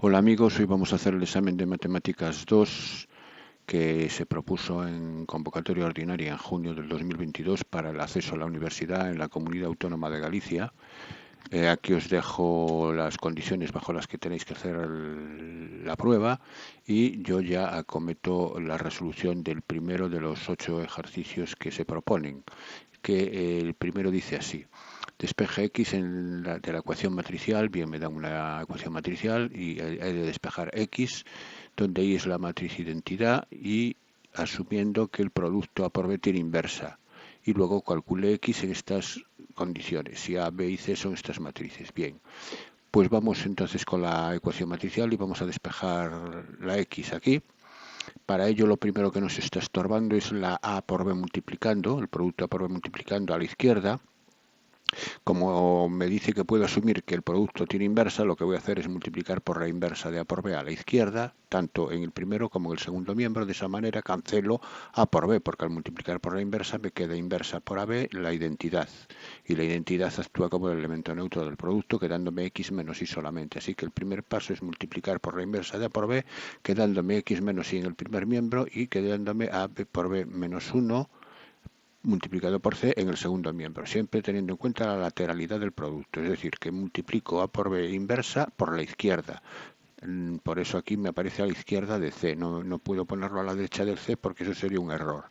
Hola amigos, hoy vamos a hacer el examen de Matemáticas 2 que se propuso en convocatoria ordinaria en junio del 2022 para el acceso a la universidad en la Comunidad Autónoma de Galicia. Aquí os dejo las condiciones bajo las que tenéis que hacer la prueba y yo ya acometo la resolución del primero de los 8 ejercicios que se proponen, que el primero dice así. Despeje x de la ecuación matricial, bien me dan una ecuación matricial y he de despejar x, donde y es la matriz identidad y asumiendo que el producto A por B tiene inversa. Y luego calcule x en estas condiciones, si A, B y C son estas matrices. Bien, pues vamos entonces con la ecuación matricial y vamos a despejar la x aquí. Para ello lo primero que nos está estorbando es la A por B multiplicando, el producto A por B multiplicando a la izquierda. Como me dice que puedo asumir que el producto tiene inversa, lo que voy a hacer es multiplicar por la inversa de A por B a la izquierda, tanto en el primero como en el segundo miembro. De esa manera cancelo A por B, porque al multiplicar por la inversa me queda inversa por AB la identidad. Y la identidad actúa como el elemento neutro del producto, quedándome X menos Y solamente. Así que el primer paso es multiplicar por la inversa de A por B, quedándome X menos Y en el primer miembro y quedándome AB por B menos 1 multiplicado por C en el segundo miembro, siempre teniendo en cuenta la lateralidad del producto, es decir, que multiplico A por B inversa por la izquierda. Por eso aquí me aparece a la izquierda de C, no puedo ponerlo a la derecha del C porque eso sería un error.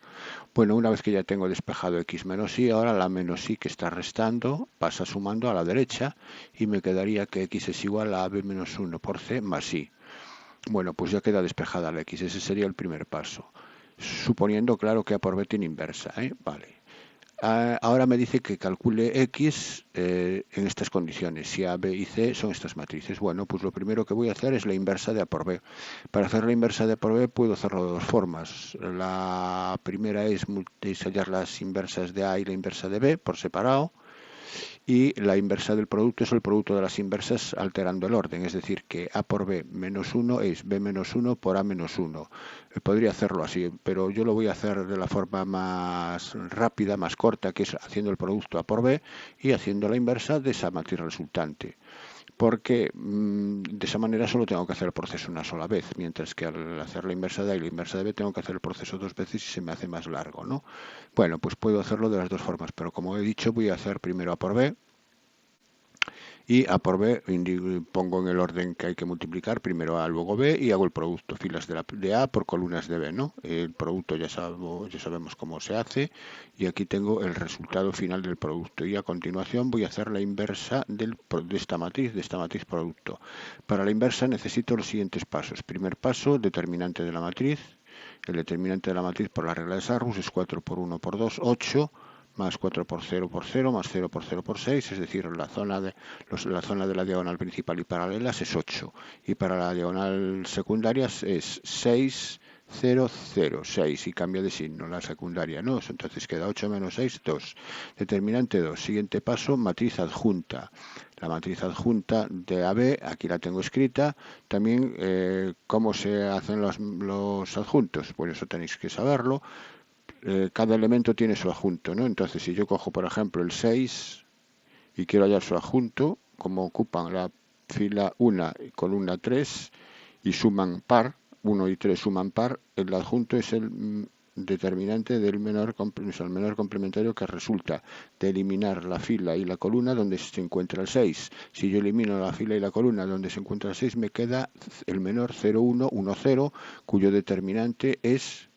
Bueno, una vez que ya tengo despejado X menos Y, ahora la menos Y que está restando pasa sumando a la derecha y me quedaría que X es igual a AB menos 1 por C más Y. Bueno, pues ya queda despejada la X, ese sería el primer paso. Suponiendo, claro, que A por B tiene inversa, Vale. Ahora me dice que calcule X en estas condiciones, si A, B y C son estas matrices. Bueno, pues lo primero que voy a hacer es la inversa de A por B. Para hacer la inversa de A por B puedo hacerlo de dos formas. La primera es hallar las inversas de A y la inversa de B por separado. Y la inversa del producto es el producto de las inversas alterando el orden, es decir, que A por B menos 1 es B menos 1 por A menos 1. Podría hacerlo así, pero yo lo voy a hacer de la forma más rápida, más corta, que es haciendo el producto A por B y haciendo la inversa de esa matriz resultante. Porque de esa manera solo tengo que hacer el proceso una sola vez, mientras que al hacer la inversa de A y la inversa de B tengo que hacer el proceso dos veces y se me hace más largo, ¿no? Bueno, pues puedo hacerlo de las dos formas, pero como he dicho, voy a hacer primero A por B, y A por B pongo en el orden que hay que multiplicar, primero A, luego B, y hago el producto, filas de A por columnas de B, ¿no? El producto ya sabemos cómo se hace, y aquí tengo el resultado final del producto, y a continuación voy a hacer la inversa de esta matriz producto. Para la inversa necesito los siguientes pasos. Primer paso, determinante de la matriz. El determinante de la matriz por la regla de Sarrus es 4 por 1 por 2, 8, más 4 por 0 más 0 por 0 por 6, es decir, la zona de la diagonal principal y paralelas es 8, y para la diagonal secundaria es 6, 0, 0, 6, y cambia de signo la secundaria, ¿no? Entonces queda 8 menos 6, 2. Determinante 2. Siguiente paso, matriz adjunta. La matriz adjunta de AB, aquí la tengo escrita. También, ¿cómo se hacen los adjuntos? Pues eso tenéis que saberlo. Cada elemento tiene su adjunto, ¿no? Entonces, si yo cojo, por ejemplo, el 6 y quiero hallar su adjunto, como ocupan la fila 1 y columna 3 y suman par, 1 y 3 suman par, el adjunto es el determinante del menor complementario que resulta de eliminar la fila y la columna donde se encuentra el 6. Si yo elimino la fila y la columna donde se encuentra el 6, me queda el menor 0, 1, 1, 0, cuyo determinante es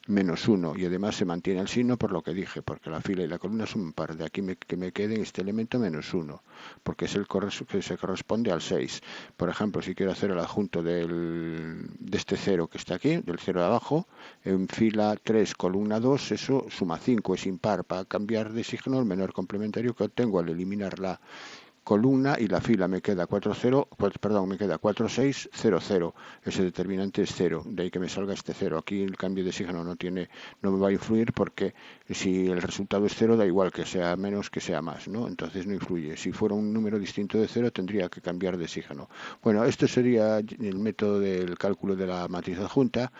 menos 1, y además se mantiene el signo por lo que dije, porque la fila y la columna son un par. De aquí que me quede este elemento menos 1, porque es el que se corresponde al 6. Por ejemplo, si quiero hacer el adjunto de este 0 que está aquí, del 0 de abajo, en fila 3, columna 2, eso suma 5, es impar. Para cambiar de signo, el menor complementario que obtengo al eliminar la columna y la fila me queda 4600. Ese determinante es 0, de ahí que me salga este 0. Aquí el cambio de signo no me va a influir, porque si el resultado es 0 da igual que sea menos que sea más, ¿no? Entonces no influye. Si fuera un número distinto de 0 tendría que cambiar de signo. Bueno, esto sería el método del cálculo de la matriz adjunta.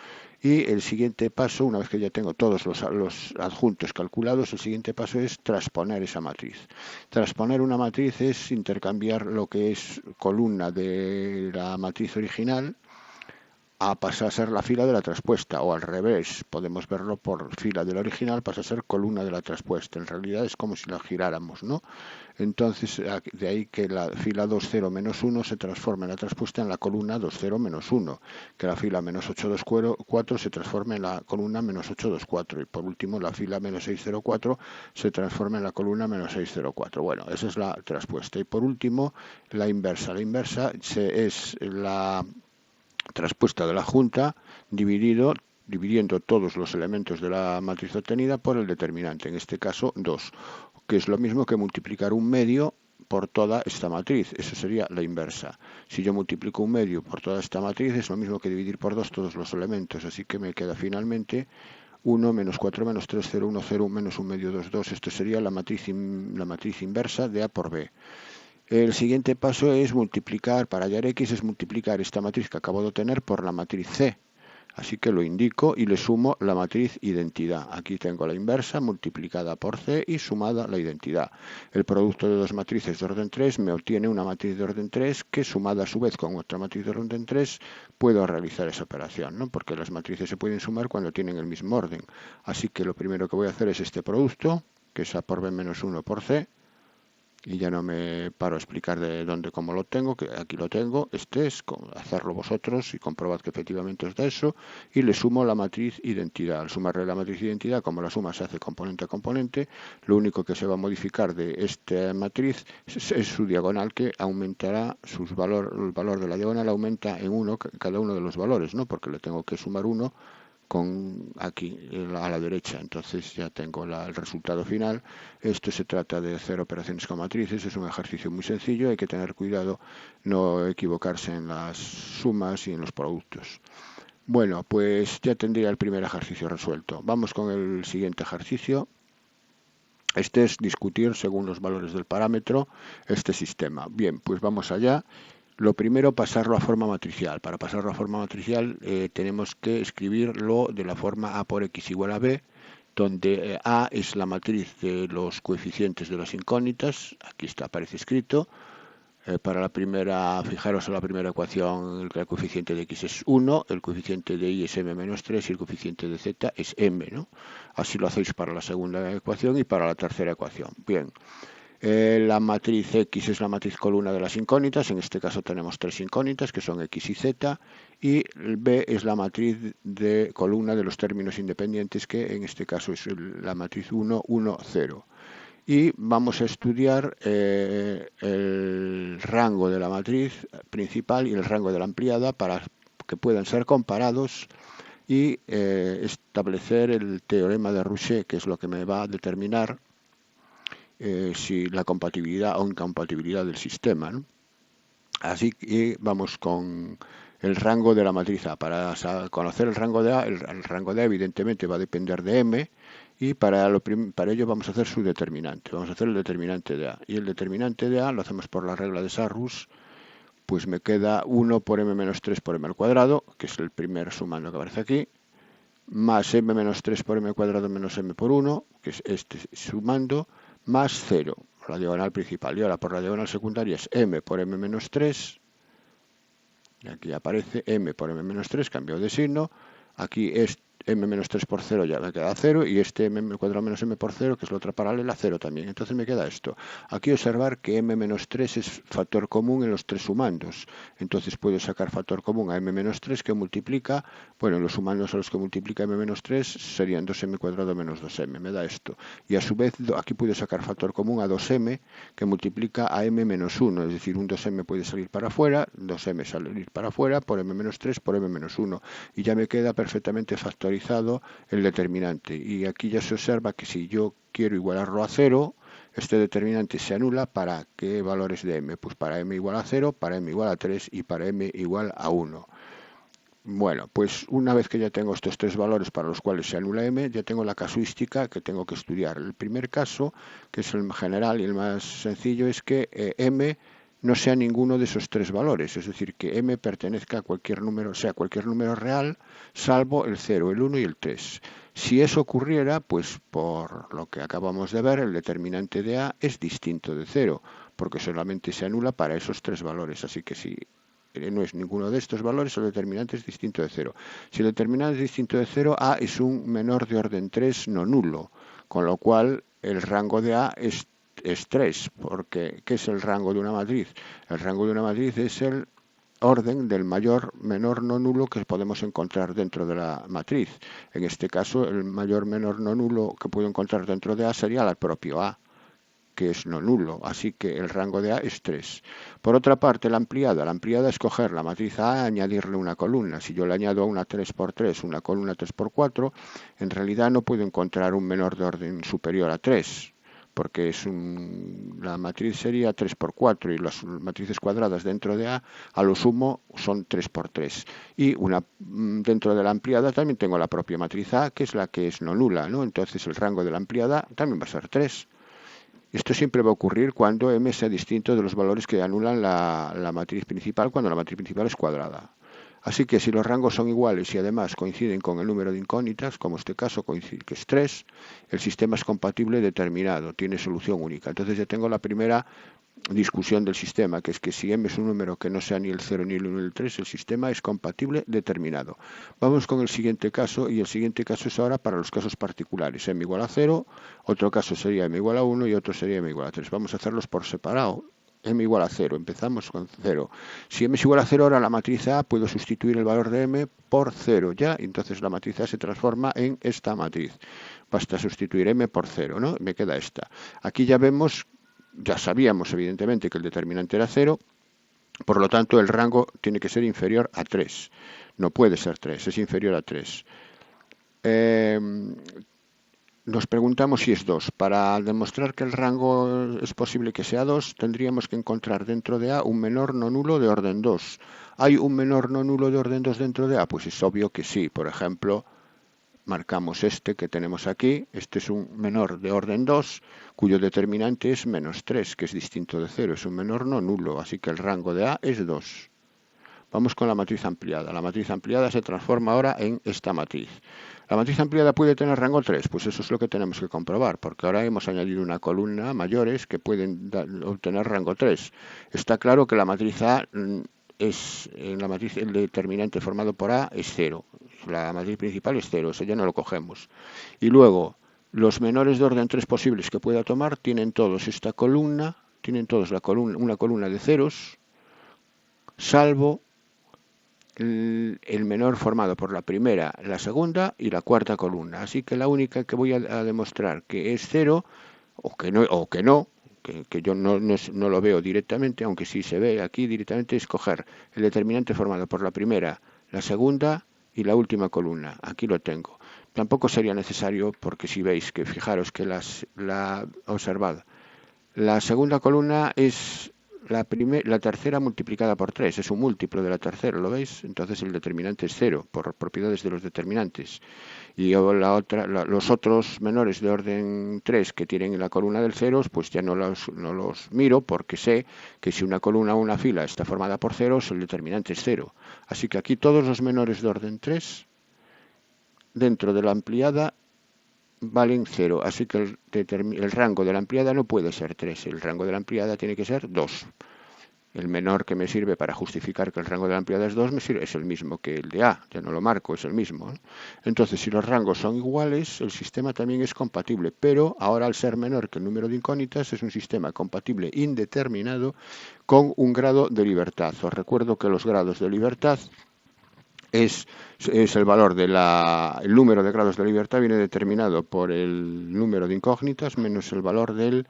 Y el siguiente paso, una vez que ya tengo todos los adjuntos calculados, el siguiente paso es transponer esa matriz. Transponer una matriz es intercambiar lo que es columna de la matriz original a pasar a ser la fila de la traspuesta, o al revés, podemos verlo por fila del original, pasa a ser columna de la traspuesta. En realidad es como si la giráramos, ¿no? Entonces, de ahí que la fila 20 menos 1 se transforma en la traspuesta en la columna 20 menos 1, que la fila menos 824 se transforma en la columna menos 824, y por último la fila menos 604 se transforma en la columna menos 604. Bueno, esa es la traspuesta. Y por último, la inversa. La inversa es la traspuesta de la junta dividiendo todos los elementos de la matriz obtenida por el determinante, en este caso 2, que es lo mismo que multiplicar un medio por toda esta matriz. Eso sería la inversa. Si yo multiplico un medio por toda esta matriz, es lo mismo que dividir por 2 todos los elementos, así que me queda finalmente 1 menos 4 menos 3, 0, 1, 0, menos 1 medio, 2, 2. Esto sería la matriz inversa de A por B. El siguiente paso es multiplicar, para hallar X, es multiplicar esta matriz que acabo de obtener por la matriz C. Así que lo indico y le sumo la matriz identidad. Aquí tengo la inversa multiplicada por C y sumada la identidad. El producto de dos matrices de orden 3 me obtiene una matriz de orden 3 que, sumada a su vez con otra matriz de orden 3, puedo realizar esa operación, ¿no? Porque las matrices se pueden sumar cuando tienen el mismo orden. Así que lo primero que voy a hacer es este producto, que es A por B menos 1 por C. Y ya no me paro a explicar de dónde, cómo lo tengo, que aquí lo tengo. Este es hacerlo vosotros y comprobad que efectivamente os da eso. Y le sumo la matriz identidad. Al sumarle la matriz identidad, como la suma se hace componente a componente, lo único que se va a modificar de esta matriz es su diagonal, que aumentará el valor de la diagonal aumenta en 1 cada uno de los valores, ¿no? Porque le tengo que sumar 1 aquí a la derecha. Entonces ya tengo el resultado final. Esto se trata de hacer operaciones con matrices, es un ejercicio muy sencillo, hay que tener cuidado no equivocarse en las sumas y en los productos. Bueno, pues ya tendría el primer ejercicio resuelto. Vamos con el siguiente ejercicio. Este es discutir según los valores del parámetro este sistema. Bien, pues vamos allá. Lo primero, pasarlo a forma matricial. Para pasarlo a forma matricial tenemos que escribirlo de la forma A por X igual a B, donde A es la matriz de los coeficientes de las incógnitas. Aquí está, aparece escrito. Para la primera, fijaros en la primera ecuación, el coeficiente de X es 1, el coeficiente de Y es M menos 3 y el coeficiente de Z es M, ¿no? Así lo hacéis para la segunda ecuación y para la tercera ecuación. Bien. La matriz X es la matriz columna de las incógnitas, en este caso tenemos tres incógnitas que son X y Z, y B es la matriz de columna de los términos independientes, que en este caso es la matriz 1, 1, 0. Y vamos a estudiar el rango de la matriz principal y el rango de la ampliada para que puedan ser comparados y establecer el teorema de Rouchet, que es lo que me va a determinar si la compatibilidad o incompatibilidad del sistema, ¿no? Así que vamos con el rango de la matriz A. Para conocer el rango de A, el rango de A evidentemente va a depender de M, y para ello vamos a hacer su determinante. Vamos a hacer el determinante de A. Y el determinante de A lo hacemos por la regla de Sarrus. Pues me queda 1 por M menos 3 por M al cuadrado, que es el primer sumando que aparece aquí, más M menos 3 por M al cuadrado menos M por 1, que es este sumando, más 0, la diagonal principal. Y ahora por la diagonal secundaria es M por M menos 3, y aquí aparece M por M menos 3, cambio de signo. Aquí es M menos 3 por 0, ya me queda 0, y este M cuadrado menos M por 0, que es la otra paralela, 0 también. Entonces me queda esto. Aquí observar que M menos 3 es factor común en los tres sumandos. Entonces puedo sacar factor común a M menos 3, que multiplica, bueno, los sumandos a los que multiplica M menos 3 serían 2M cuadrado menos 2M, me da esto. Y a su vez aquí puedo sacar factor común a 2M, que multiplica a M menos 1, es decir, un 2M puede salir para afuera, 2M salir para afuera, por M menos 3 por M menos 1. Y ya me queda perfectamente factorizado el determinante, y aquí ya se observa que si yo quiero igualarlo a 0, este determinante se anula. ¿Para qué valores de M? Pues para M igual a 0, para M igual a 3 y para M igual a 1. Bueno, pues una vez que ya tengo estos tres valores para los cuales se anula M, ya tengo la casuística que tengo que estudiar. El primer caso, que es el general y el más sencillo, es que M no sea ninguno de esos tres valores, es decir, que m pertenezca a cualquier número, sea cualquier número real, salvo el 0, el 1 y el 3. Si eso ocurriera, pues por lo que acabamos de ver, el determinante de A es distinto de 0, porque solamente se anula para esos tres valores, así que si no es ninguno de estos valores, el determinante es distinto de 0. Si el determinante es distinto de 0, A es un menor de orden 3 no nulo, con lo cual el rango de A es 3, porque ¿qué es el rango de una matriz? El rango de una matriz es el orden del mayor menor no nulo que podemos encontrar dentro de la matriz. En este caso, el mayor menor no nulo que puedo encontrar dentro de A sería el propio A, que es no nulo, así que el rango de A es 3. Por otra parte, la ampliada es coger la matriz A y añadirle una columna. Si yo le añado a una 3×3 una columna 3×4, en realidad no puedo encontrar un menor de orden superior a 3, porque la matriz sería 3×4 y las matrices cuadradas dentro de A, a lo sumo, son 3×3. Y dentro de la ampliada también tengo la propia matriz A, que es la que es no nula, ¿no? Entonces el rango de la ampliada también va a ser 3. Esto siempre va a ocurrir cuando m sea distinto de los valores que anulan la matriz principal, cuando la matriz principal es cuadrada. Así que si los rangos son iguales y además coinciden con el número de incógnitas, como este caso coincide que es 3, el sistema es compatible determinado, tiene solución única. Entonces ya tengo la primera discusión del sistema, que es que si m es un número que no sea ni el 0, ni el 1, ni el 3, el sistema es compatible determinado. Vamos con el siguiente caso, y el siguiente caso es ahora para los casos particulares. m igual a 0, otro caso sería m igual a 1 y otro sería m igual a 3. Vamos a hacerlos por separado. M igual a 0, empezamos con 0. Si m es igual a 0, ahora la matriz A puedo sustituir el valor de m por 0 ya, y entonces la matriz A se transforma en esta matriz. Basta sustituir m por 0, ¿no? Me queda esta. Aquí ya vemos, ya sabíamos evidentemente que el determinante era 0, por lo tanto el rango tiene que ser inferior a 3. No puede ser 3, es inferior a 3. Nos preguntamos si es 2. Para demostrar que el rango es posible que sea 2, tendríamos que encontrar dentro de A un menor no nulo de orden 2. ¿Hay un menor no nulo de orden 2 dentro de A? Pues es obvio que sí. Por ejemplo, marcamos este que tenemos aquí. Este es un menor de orden 2, cuyo determinante es menos 3, que es distinto de 0. Es un menor no nulo, así que el rango de A es 2. Vamos con la matriz ampliada. La matriz ampliada se transforma ahora en esta matriz. ¿La matriz ampliada puede tener rango 3? Pues eso es lo que tenemos que comprobar, porque ahora hemos añadido una columna mayores que pueden obtener rango 3. Está claro que la matriz A el determinante formado por A es 0. La matriz principal es 0, eso ya no lo cogemos. Y luego, los menores de orden 3 posibles que pueda tomar tienen todos esta columna, una columna de ceros, salvo el menor formado por la primera, la segunda y la cuarta columna. Así que la única que voy a demostrar que es 0, o que yo no lo veo directamente, aunque sí se ve aquí directamente, es coger el determinante formado por la primera, la segunda y la última columna. Aquí lo tengo. Tampoco sería necesario, porque si veis que fijaros que observad, la segunda columna es la tercera multiplicada por 3, es un múltiplo de la tercera, ¿lo veis? Entonces el determinante es 0, por propiedades de los determinantes. Y los otros menores de orden 3 que tienen la columna del 0, pues ya no los miro, porque sé que si una columna o una fila está formada por ceros, el determinante es 0. Así que aquí todos los menores de orden 3, dentro de la ampliada, valen 0, así que el rango de la ampliada no puede ser 3, el rango de la ampliada tiene que ser 2. El menor que me sirve para justificar que el rango de la ampliada es 2 es el mismo que el de A, ya no lo marco, es el mismo. Entonces, si los rangos son iguales, el sistema también es compatible, pero ahora al ser menor que el número de incógnitas es un sistema compatible indeterminado con un grado de libertad. Os recuerdo que los grados de libertad es el valor el número de grados de libertad viene determinado por el número de incógnitas menos el valor del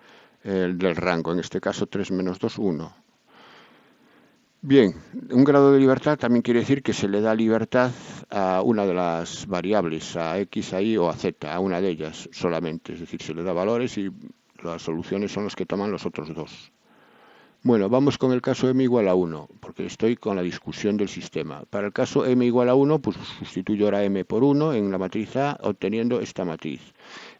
rango, en este caso 3 menos 2, 1. Bien, un grado de libertad también quiere decir que se le da libertad a una de las variables, a x, a y o a z, a una de ellas solamente, es decir, se le da valores y las soluciones son las que toman los otros dos. Bueno, vamos con el caso m igual a 1, porque estoy con la discusión del sistema. Para el caso m igual a 1, pues sustituyo ahora m por 1 en la matriz A, obteniendo esta matriz.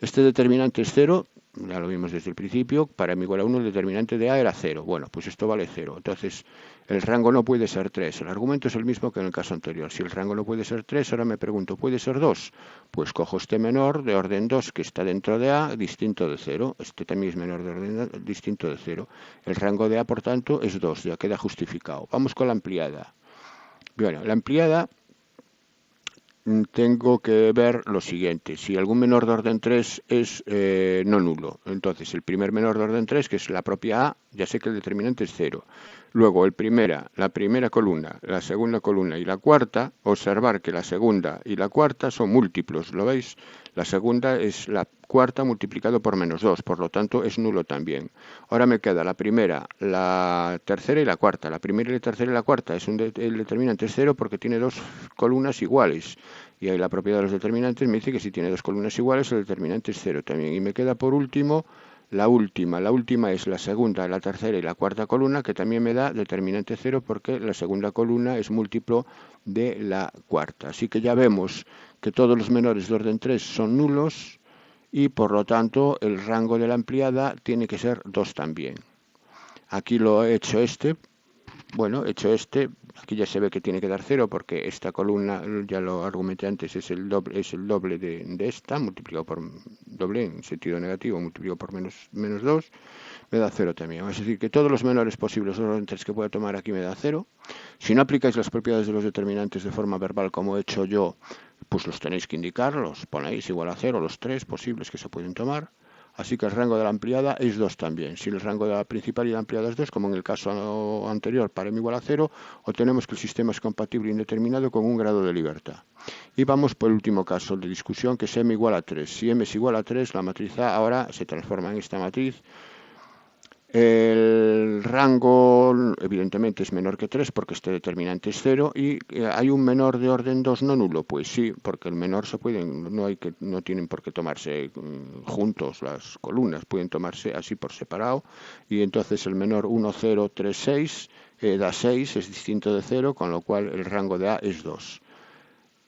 Este determinante es 0, ya lo vimos desde el principio, para m igual a 1 el determinante de A era 0. Bueno, pues esto vale 0. Entonces, el rango no puede ser 3. El argumento es el mismo que en el caso anterior. Si el rango no puede ser 3, ahora me pregunto, ¿puede ser 2? Pues cojo este menor de orden 2 que está dentro de A, distinto de 0. Este también es menor de orden distinto de 0. El rango de A, por tanto, es 2. Ya queda justificado. Vamos con la ampliada. Bueno, la ampliada tengo que ver lo siguiente. Si algún menor de orden 3 es no nulo, entonces el primer menor de orden 3, que es la propia A, ya sé que el determinante es 0. Luego la primera columna, la segunda columna y la cuarta, observar que la segunda y la cuarta son múltiplos, ¿lo veis? La segunda es la cuarta multiplicado por menos 2, por lo tanto es nulo también. Ahora me queda la primera, la tercera y la cuarta. La primera y la tercera y la cuarta el determinante es 0 porque tiene dos columnas iguales. Y ahí la propiedad de los determinantes me dice que si tiene dos columnas iguales el determinante es 0 también. Y me queda por último la última. La última es la segunda, la tercera y la cuarta columna, que también me da determinante 0 porque la segunda columna es múltiplo de la cuarta. Así que ya vemos que todos los menores de orden 3 son nulos y por lo tanto el rango de la ampliada tiene que ser 2 también. Aquí lo he hecho bueno, hecho aquí ya se ve que tiene que dar 0 porque esta columna, ya lo argumenté antes, es el doble de esta, multiplicado por doble en sentido negativo, multiplicado por menos 2, me da 0 también. Es decir, que todos los menores posibles de orden 3 que pueda tomar aquí me da 0. Si no aplicáis las propiedades de los determinantes de forma verbal como he hecho yo, pues los tenéis que indicar, los ponéis igual a 0, los 3 posibles que se pueden tomar. Así que el rango de la ampliada es 2 también. Si el rango de la principal y la ampliada es 2, como en el caso anterior, para m igual a 0, obtenemos que el sistema es compatible e indeterminado con un grado de libertad. Y vamos por el último caso de discusión, que es m igual a 3. Si m es igual a 3, la matriz A ahora se transforma en esta matriz. El rango evidentemente es menor que 3 porque este determinante es 0 y hay un menor de orden 2 no nulo. Pues sí, porque el menor no tienen por qué tomarse juntos las columnas, pueden tomarse así por separado y entonces el menor 1, 0, 3, 6 da 6, es distinto de 0, con lo cual el rango de A es 2.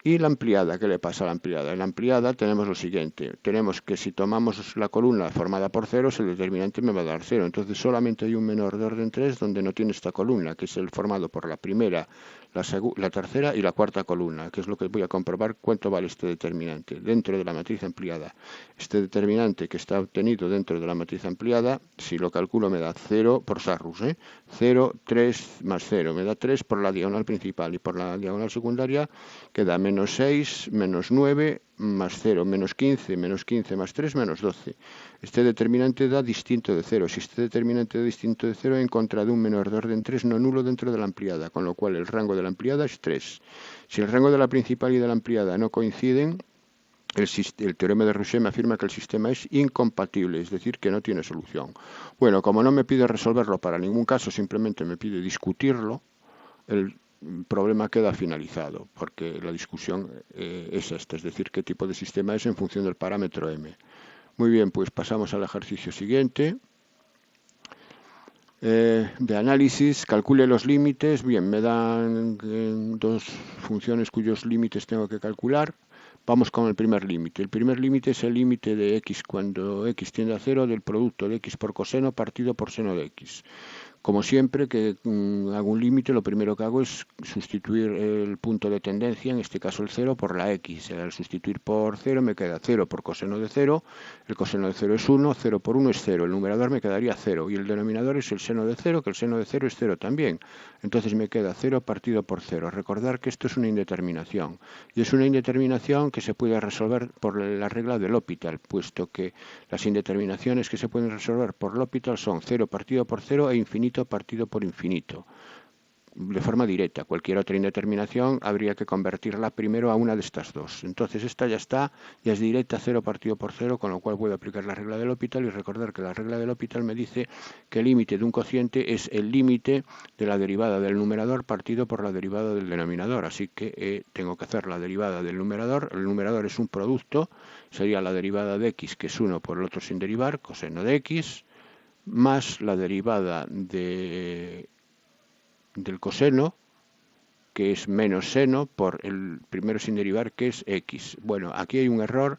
Y la ampliada, ¿qué le pasa a la ampliada? En la ampliada tenemos lo siguiente, tenemos que si tomamos la columna formada por ceros, el determinante me va a dar 0, entonces solamente hay un menor de orden 3 donde no tiene esta columna, que es el formado por la primera, la tercera y la cuarta columna, que es lo que voy a comprobar cuánto vale este determinante dentro de la matriz ampliada. Este determinante que está obtenido dentro de la matriz ampliada, si lo calculo me da 0 por Sarrus, 0, 3 más 0, me da 3 por la diagonal principal y por la diagonal secundaria queda menos 6, menos 9, más 0, menos 15 más 3, menos 12. Este determinante da distinto de 0. Si este determinante da distinto de 0, he encontrado un menor de orden 3 no nulo dentro de la ampliada, con lo cual el rango de la ampliada es 3. Si el rango de la principal y de la ampliada no coinciden, el teorema de Roussel me afirma que el sistema es incompatible, es decir, que no tiene solución. Bueno, como no me pide resolverlo para ningún caso, simplemente me pide discutirlo, el problema queda finalizado, porque la discusión es esta, es decir, qué tipo de sistema es en función del parámetro m. Muy bien, pues pasamos al ejercicio siguiente. De análisis, calcule los límites. Bien, me dan dos funciones cuyos límites tengo que calcular. Vamos con el primer límite. El primer límite es el límite de x cuando x tiende a 0 del producto de x por coseno partido por seno de x. Como siempre que hago un límite, lo primero que hago es sustituir el punto de tendencia, en este caso el 0, por la x. Al sustituir por 0 me queda 0 por coseno de 0, el coseno de 0 es 1, 0 por 1 es 0, el numerador me quedaría 0 y el denominador es el seno de 0, que el seno de 0 es 0 también. Entonces me queda 0 partido por 0. Recordar que esto es una indeterminación y es una indeterminación que se puede resolver por la regla de L'Hopital, puesto que las indeterminaciones que se pueden resolver por L'Hopital son 0 partido por 0 e infinito partido por infinito. De forma directa, cualquier otra indeterminación habría que convertirla primero a una de estas dos. Entonces esta ya es directa, 0 partido por 0, con lo cual puedo aplicar la regla de L'Hopital y recordar que la regla de L'Hopital me dice que el límite de un cociente es el límite de la derivada del numerador partido por la derivada del denominador. Así que tengo que hacer la derivada del numerador. El numerador es un producto, sería la derivada de x, que es 1 por el otro sin derivar, coseno de x, más la derivada del coseno, que es menos seno, por el primero sin derivar, que es x. Bueno, aquí hay un error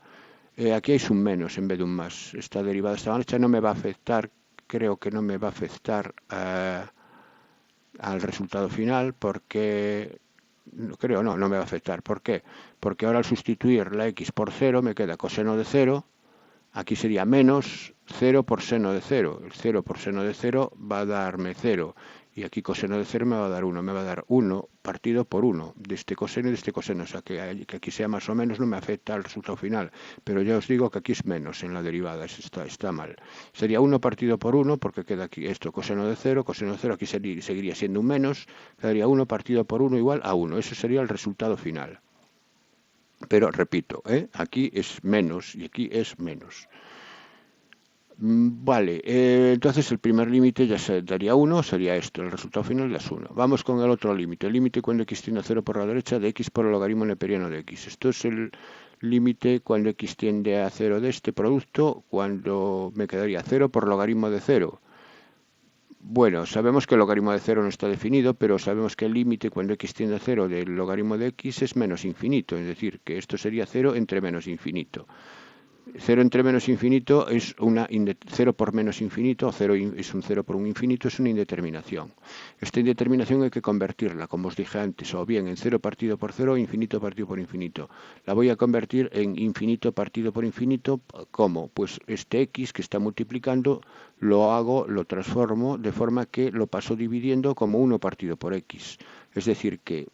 Aquí hay un menos en vez de un más. Esta derivada de esta manera no me va a afectar, creo que no me va a afectar al resultado final porque... no me va a afectar. ¿Por qué? Porque ahora al sustituir la x por 0 me queda coseno de 0. Aquí sería menos 0 por seno de 0. El 0 por seno de 0 va a darme 0. Y aquí coseno de 0 me va a dar 1. Me va a dar 1 partido por 1 de este coseno y de este coseno. O sea, que aquí sea más o menos no me afecta al resultado final. Pero ya os digo que aquí es menos en la derivada. Está mal. Sería 1 partido por 1 porque queda aquí esto coseno de 0. Coseno de 0 aquí seguiría siendo un menos. Quedaría 1 partido por 1 igual a 1. Ese sería el resultado final. Pero repito, aquí es menos y aquí es menos. Vale, entonces el primer límite ya se daría 1, sería esto, el resultado final ya es 1. Vamos con el otro límite, el límite cuando x tiende a 0 por la derecha de x por el logaritmo neperiano de x. Esto es el límite cuando x tiende a 0 de este producto, cuando me quedaría 0 por logaritmo de 0. Bueno, sabemos que el logaritmo de 0 no está definido, pero sabemos que el límite cuando x tiende a 0 del logaritmo de x es menos infinito, es decir, que esto sería 0 entre menos infinito. 0 entre menos infinito es 0 por menos infinito, 0 es un 0 por un infinito, es una indeterminación. Esta indeterminación hay que convertirla, como os dije antes, o bien en 0 partido por 0 o infinito partido por infinito. La voy a convertir en infinito partido por infinito, ¿cómo? Pues este x que está multiplicando lo transformo de forma que lo paso dividiendo como 1 partido por x. Es decir, que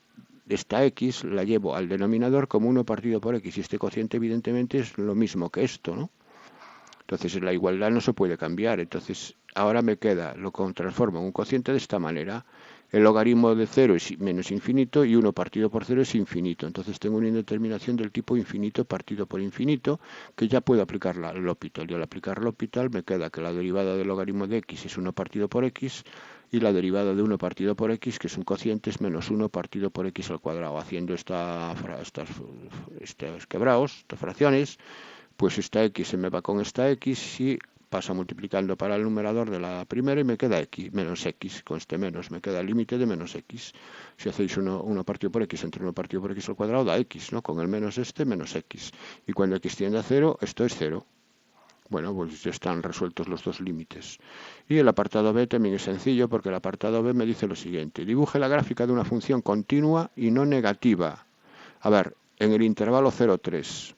esta x la llevo al denominador como 1 partido por x y este cociente evidentemente es lo mismo que esto, ¿no? Entonces la igualdad no se puede cambiar, entonces ahora me queda, lo transformo en un cociente de esta manera. El logaritmo de 0 es menos infinito y 1 partido por 0 es infinito. Entonces tengo una indeterminación del tipo infinito partido por infinito que ya puedo aplicar al L'Hopital. Y al aplicar L'Hopital me queda que la derivada del logaritmo de x es 1 partido por x y la derivada de 1 partido por x, que es un cociente, es menos 1 partido por x al cuadrado. Haciendo estos quebrados, estas fracciones, pues esta x se me va con esta x y pasa multiplicando para el numerador de la primera y me queda x, menos x, con este menos, me queda el límite de menos x. Si hacéis 1 partido por x entre 1 partido por x al cuadrado da x, ¿no? Con el menos menos x. Y cuando x tiende a 0, esto es 0. Bueno, pues ya están resueltos los dos límites. Y el apartado B también es sencillo porque el apartado B me dice lo siguiente. Dibuje la gráfica de una función continua y no negativa. A ver, en el intervalo 0,3.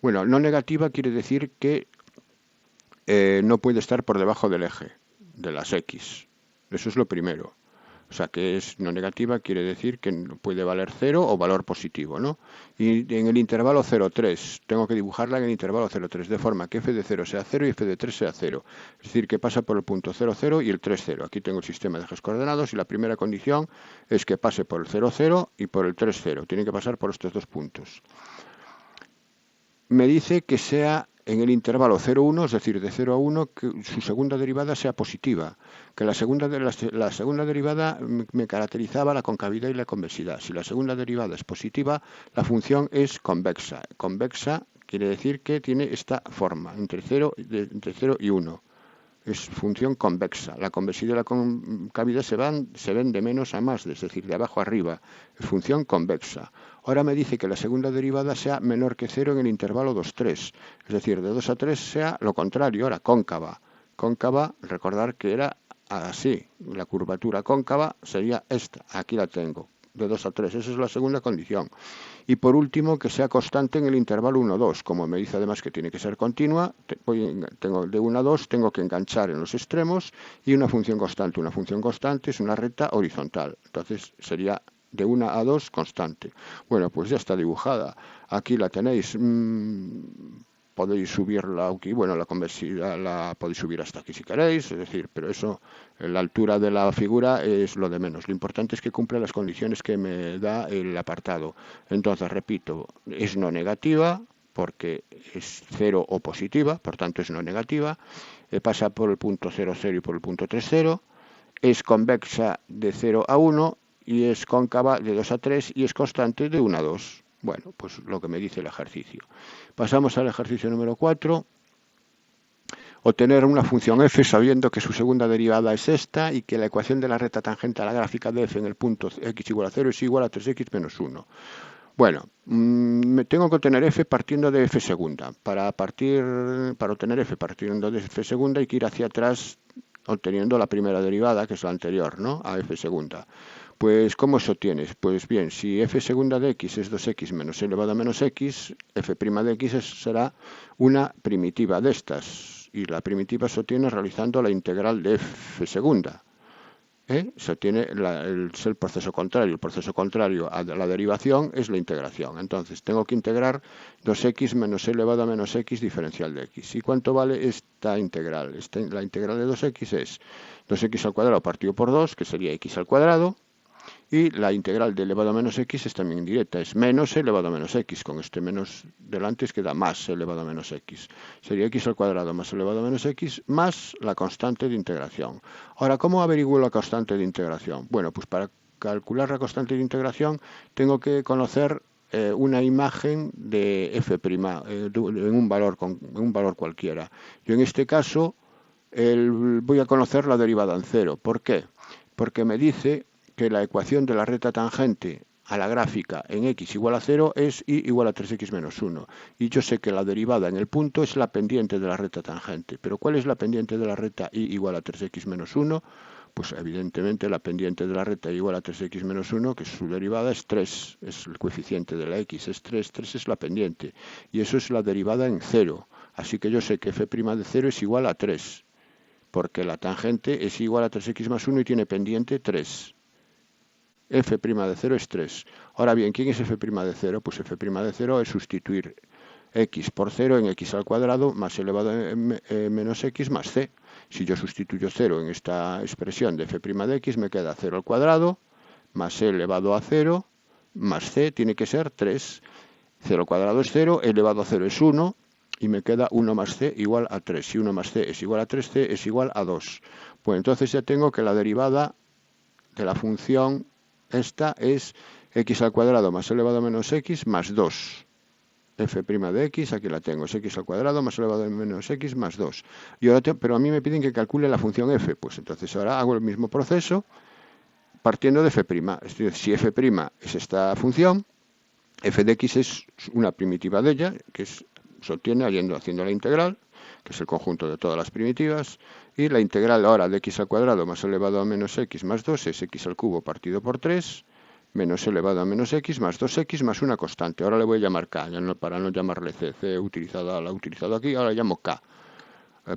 Bueno, no negativa quiere decir que no puede estar por debajo del eje de las x. Eso es lo primero. O sea, que es no negativa quiere decir que puede valer 0 o valor positivo, ¿no? Y en el intervalo 0,3, tengo que dibujarla en el intervalo 0,3, de forma que f de 0 sea 0 y f de 3 sea 0. Es decir, que pasa por el punto 0, 0 y el 3, 0. Aquí tengo el sistema de ejes coordenados y la primera condición es que pase por el 0, 0 y por el 3, 0. Tiene que pasar por estos dos puntos. Me dice que sea en el intervalo 0,1, es decir, de 0 a 1, que su segunda derivada sea positiva, que la segunda derivada me caracterizaba la concavidad y la convexidad. Si la segunda derivada es positiva, la función es convexa. Convexa quiere decir que tiene esta forma, entre 0 y 1. Es función convexa. La convexidad y la concavidad se ven de menos a más, es decir, de abajo a arriba. Es función convexa. Ahora me dice que la segunda derivada sea menor que 0 en el intervalo 2, 3. Es decir, de 2 a 3 sea lo contrario, ahora cóncava. Cóncava, recordar que era así. La curvatura cóncava sería esta. Aquí la tengo. De 2 a 3. Esa es la segunda condición. Y por último, que sea constante en el intervalo 1, 2. Como me dice además que tiene que ser continua, tengo de 1 a 2, tengo que enganchar en los extremos y una función constante. Una función constante es una recta horizontal. Entonces sería de 1 a 2 constante. Bueno, pues ya está dibujada. Aquí la tenéis. Podéis subirla aquí, bueno, la convexidad la podéis subir hasta aquí si queréis, es decir, pero eso, la altura de la figura es lo de menos. Lo importante es que cumpla las condiciones que me da el apartado. Entonces, repito, es no negativa, porque es 0 o positiva, por tanto es no negativa, pasa por el punto 0, 0 y por el punto 3, 0, es convexa de 0 a 1 y es cóncava de 2 a 3 y es constante de 1 a 2. Bueno, pues lo que me dice el ejercicio. Pasamos al ejercicio número 4. Obtener una función f sabiendo que su segunda derivada es esta y que la ecuación de la recta tangente a la gráfica de f en el punto x igual a 0 es igual a 3x menos 1. Bueno, me tengo que obtener f partiendo de f segunda. Para obtener f partiendo de f segunda hay que ir hacia atrás obteniendo la primera derivada, que es la anterior, ¿no? A f segunda. Pues, ¿cómo se obtiene? Pues bien, si f segunda de x es 2x menos elevado a menos x, f' de x será una primitiva de estas. Y la primitiva se obtiene realizando la integral de f segunda. Se obtiene el proceso contrario. El proceso contrario a la derivación es la integración. Entonces, tengo que integrar 2x menos elevado a menos x diferencial de x. ¿Y cuánto vale esta integral? La integral de 2x es 2x al cuadrado partido por 2, que sería x al cuadrado. Y la integral de elevado a menos x es también indirecta, es menos elevado a menos x. Con este menos delante es que da más elevado a menos x. Sería x al cuadrado más elevado a menos x más la constante de integración. Ahora, ¿cómo averiguo la constante de integración? Bueno, pues para calcular la constante de integración tengo que conocer una imagen de f' en un valor cualquiera. Yo en este caso voy a conocer la derivada en cero. ¿Por qué? Porque me dice que la ecuación de la recta tangente a la gráfica en x igual a 0 es y igual a 3x menos 1. Y yo sé que la derivada en el punto es la pendiente de la recta tangente. ¿Pero cuál es la pendiente de la recta y igual a 3x menos 1? Pues evidentemente la pendiente de la recta igual a 3x menos 1, que su derivada es 3, es el coeficiente de la x, es 3, 3 es la pendiente. Y eso es la derivada en 0. Así que yo sé que f' de 0 es igual a 3, porque la tangente es igual a 3x más 1 y tiene pendiente 3. f' de 0 es 3. Ahora bien, ¿quién es f' de 0? Pues f' de 0 es sustituir x por 0 en x al cuadrado más elevado a menos x más c. Si yo sustituyo 0 en esta expresión de f' de x, me queda 0 al cuadrado más c elevado a 0 más c tiene que ser 3. 0 al cuadrado es 0, elevado a 0 es 1 y me queda 1 más c igual a 3. Si 1 más c es igual a 3, c es igual a 2. Pues entonces ya tengo que la derivada de la función esta es x al cuadrado más elevado a menos x más 2. f' de x, aquí la tengo, es x al cuadrado más elevado a menos x más 2. Y ahora pero a mí me piden que calcule la función f. Pues entonces ahora hago el mismo proceso partiendo de f'. Es decir, si f' es esta función, f de x es una primitiva de ella, que se obtiene haciendo la integral, que es el conjunto de todas las primitivas, y la integral ahora de x al cuadrado más elevado a menos x más 2 es x al cubo partido por 3, menos elevado a menos x más 2x más una constante. Ahora le voy a llamar k, ya no, para no llamarle c. C la he utilizado aquí, ahora llamo k.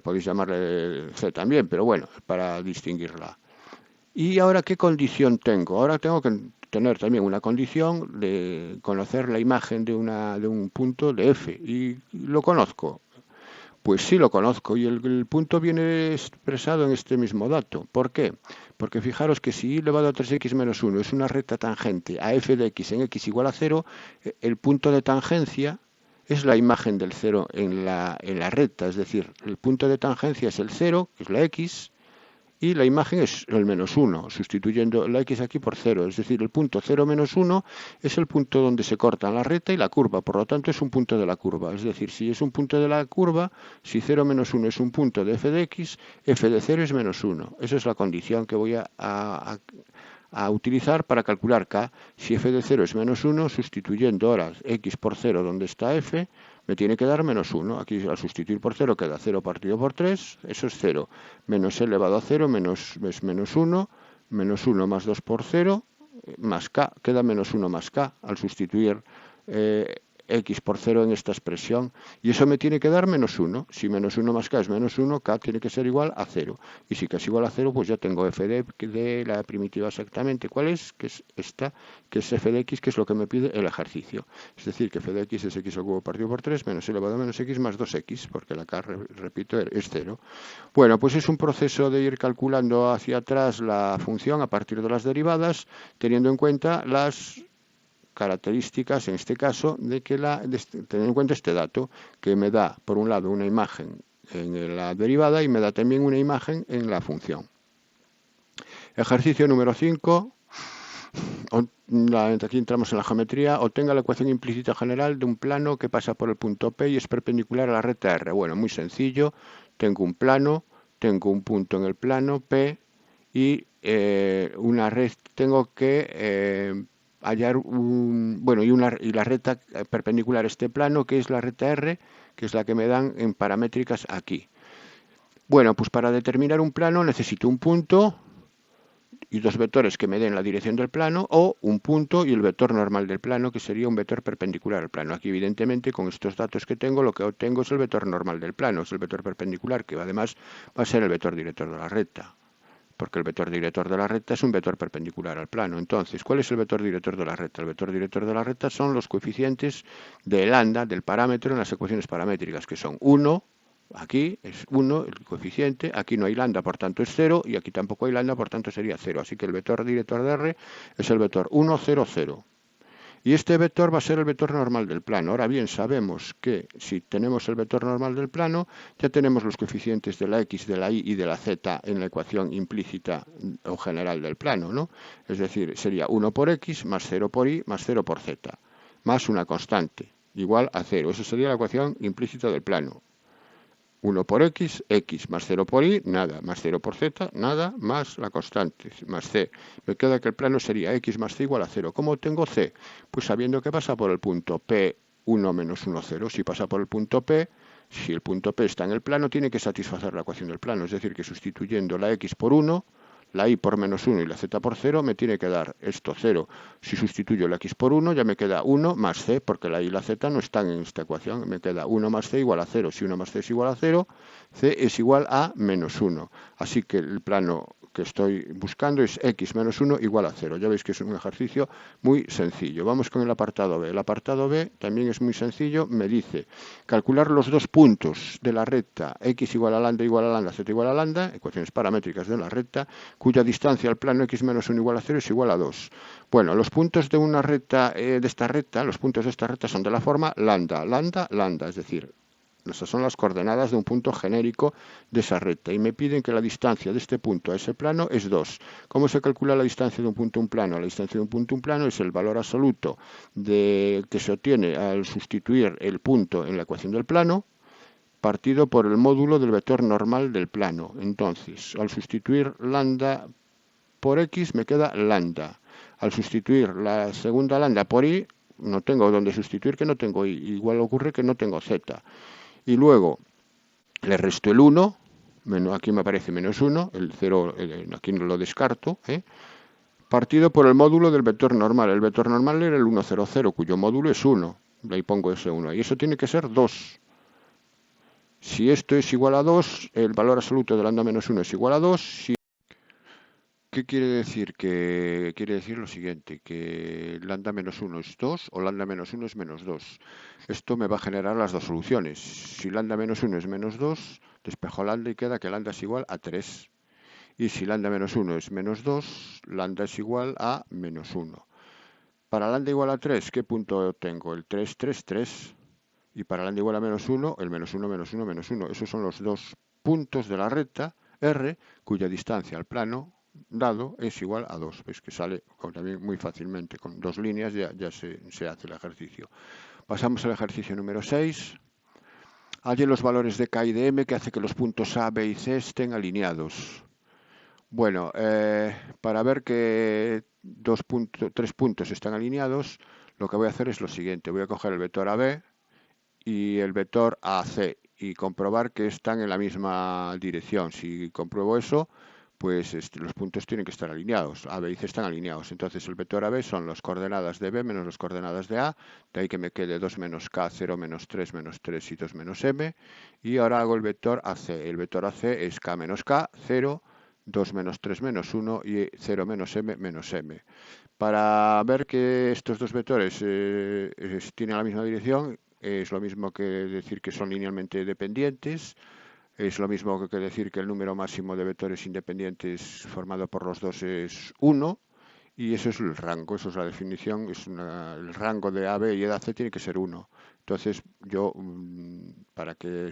Podéis llamarle c también, pero bueno, para distinguirla. ¿Y ahora qué condición tengo? Ahora tengo que tener también una condición de conocer la imagen de un punto de f. ¿Y lo conozco? Pues sí lo conozco y el punto viene expresado en este mismo dato. ¿Por qué? Porque fijaros que si y elevado a 3x menos 1 es una recta tangente a f de x en x igual a 0, el punto de tangencia es la imagen del 0 en la recta. Es decir, el punto de tangencia es el 0, que es la x, y la imagen es el menos 1, sustituyendo la x aquí por 0. Es decir, el punto 0 menos 1 es el punto donde se cortan la recta y la curva, por lo tanto es un punto de la curva. Es decir, si es un punto de la curva, si 0 menos 1 es un punto de f de x, f de 0 es menos 1. Esa es la condición que voy a utilizar para calcular k. Si f de 0 es menos 1, sustituyendo ahora x por 0 donde está f, me tiene que dar menos 1. Aquí al sustituir por 0 queda 0 partido por 3, eso es 0. Menos elevado a 0 es menos 1, menos 1 más 2 por 0, más k, queda menos 1 más k al sustituir x por 0 en esta expresión. Y eso me tiene que dar menos 1. Si menos 1 más k es menos 1, k tiene que ser igual a 0. Y si k es igual a 0, pues ya tengo f de la primitiva exactamente. ¿Cuál es? Que es esta, que es f de x, que es lo que me pide el ejercicio. Es decir, que f de x es x al cubo partido por 3 menos elevado a menos x más 2x, porque la k, repito, es 0. Bueno, pues es un proceso de ir calculando hacia atrás la función a partir de las derivadas, teniendo en cuenta las características, en este caso, de que tener en cuenta este dato, que me da, por un lado, una imagen en la derivada y me da también una imagen en la función. Ejercicio número 5. Aquí entramos en la geometría. Obtenga la ecuación implícita general de un plano que pasa por el punto P y es perpendicular a la recta R. Bueno, muy sencillo. Tengo un plano, tengo un punto en el plano P y una red. Tengo que hallar y la recta perpendicular a este plano, que es la recta R, que es la que me dan en paramétricas aquí. Bueno, pues para determinar un plano necesito un punto y dos vectores que me den la dirección del plano, o un punto y el vector normal del plano, que sería un vector perpendicular al plano. Aquí, evidentemente, con estos datos que tengo, lo que obtengo es el vector normal del plano, es el vector perpendicular, que además va a ser el vector director de la recta, porque el vector director de la recta es un vector perpendicular al plano. Entonces, ¿cuál es el vector director de la recta? El vector director de la recta son los coeficientes de lambda, del parámetro, en las ecuaciones paramétricas, que son 1, aquí es 1 el coeficiente, aquí no hay lambda, por tanto es 0, y aquí tampoco hay lambda, por tanto sería 0. Así que el vector director de R es el vector 1, 0, 0. Y este vector va a ser el vector normal del plano. Ahora bien, sabemos que si tenemos el vector normal del plano, ya tenemos los coeficientes de la x, de la y y de la z en la ecuación implícita o general del plano, ¿no? Es decir, sería 1 por x más 0 por y más 0 por z, más una constante, igual a 0. Esa sería la ecuación implícita del plano. 1 por x, x, más 0 por y, nada, más 0 por z, nada, más la constante, más c. Me queda que el plano sería x más c igual a 0. ¿Cómo obtengo c? Pues sabiendo que pasa por el punto P1 menos 1, 0. Si pasa por el punto P, si el punto P está en el plano, tiene que satisfacer la ecuación del plano. Es decir, que sustituyendo la x por 1, la y por menos 1 y la z por 0, me tiene que dar esto 0. Si sustituyo la x por 1, ya me queda 1 más c, porque la y y la z no están en esta ecuación. Me queda 1 más c igual a 0. Si 1 más c es igual a 0, c es igual a menos 1. Así que el plano que estoy buscando es x menos 1 igual a 0. Ya veis que es un ejercicio muy sencillo. Vamos con el apartado B. El apartado B también es muy sencillo. Me dice calcular los dos puntos de la recta x igual a lambda, z igual a lambda, ecuaciones paramétricas de la recta, cuya distancia al plano x menos 1 igual a 0 es igual a 2. Bueno, los puntos de una recta, los puntos de esta recta son de la forma lambda, lambda, lambda, es decir, esas son las coordenadas de un punto genérico de esa recta y me piden que la distancia de este punto a ese plano es 2. ¿Cómo se calcula la distancia de un punto a un plano? La distancia de un punto a un plano es el valor absoluto que se obtiene al sustituir el punto en la ecuación del plano partido por el módulo del vector normal del plano. Entonces, al sustituir lambda por x me queda lambda. Al sustituir la segunda lambda por y, no tengo donde sustituir, que no tengo y. Igual ocurre que no tengo z. Y luego le resto el 1, aquí me aparece menos 1, el 0 aquí no lo descarto, partido por el módulo del vector normal. El vector normal era el 1, 0, 0, cuyo módulo es 1. Ahí pongo ese 1. Y eso tiene que ser 2. Si esto es igual a 2, el valor absoluto de lambda menos 1 es igual a 2. ¿Qué quiere decir? Que quiere decir lo siguiente, que lambda menos 1 es 2 o lambda menos 1 es menos 2. Esto me va a generar las dos soluciones. Si lambda menos 1 es menos 2, despejo lambda y queda que lambda es igual a 3. Y si lambda menos 1 es menos 2, lambda es igual a menos 1. Para lambda igual a 3, ¿qué punto tengo? El 3, 3, 3. Y para lambda igual a menos 1, el menos 1, menos 1, menos 1. Esos son los dos puntos de la recta R, cuya distancia al plano dado es igual a 2. Veis que sale también muy fácilmente. Con dos líneas ya se hace el ejercicio. Pasamos al ejercicio número 6. Halle los valores de K y de M que hace que los puntos A, B y C estén alineados. Bueno, para ver que 3 puntos están alineados, lo que voy a hacer es lo siguiente. Voy a coger el vector AB y el vector AC y comprobar que están en la misma dirección. Si compruebo eso, pues los puntos tienen que estar alineados. A, B y C están alineados. Entonces el vector AB son las coordenadas de B menos las coordenadas de A. De ahí que me quede 2 menos K, 0 menos 3 menos 3 y 2 menos M. Y ahora hago el vector AC. El vector AC es K menos K, 0, 2 menos 3 menos 1 y 0 menos M menos M. Para ver que estos dos vectores tienen la misma dirección, es lo mismo que decir que son linealmente dependientes. Es lo mismo que decir que el número máximo de vectores independientes formado por los dos es 1. Y eso es el rango, eso es la definición. El rango de AB y de AC tiene que ser 1. Entonces, yo, para que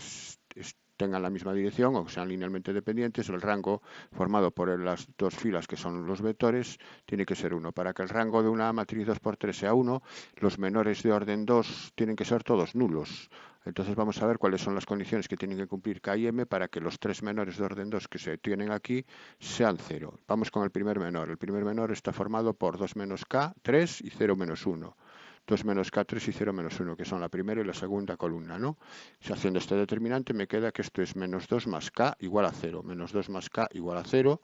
tengan la misma dirección o sean linealmente dependientes, el rango formado por las dos filas que son los vectores tiene que ser 1. Para que el rango de una matriz 2×3 sea 1, los menores de orden 2 tienen que ser todos nulos. Entonces vamos a ver cuáles son las condiciones que tienen que cumplir K y M para que los tres menores de orden 2 que se tienen aquí sean 0. Vamos con el primer menor. El primer menor está formado por 2 menos K, 3 y 0 menos 1. 2 menos K, 3 y 0 menos 1, que son la primera y la segunda columna, ¿no? Si haciendo este determinante me queda que esto es menos 2 más K igual a 0. Menos 2 más K igual a 0,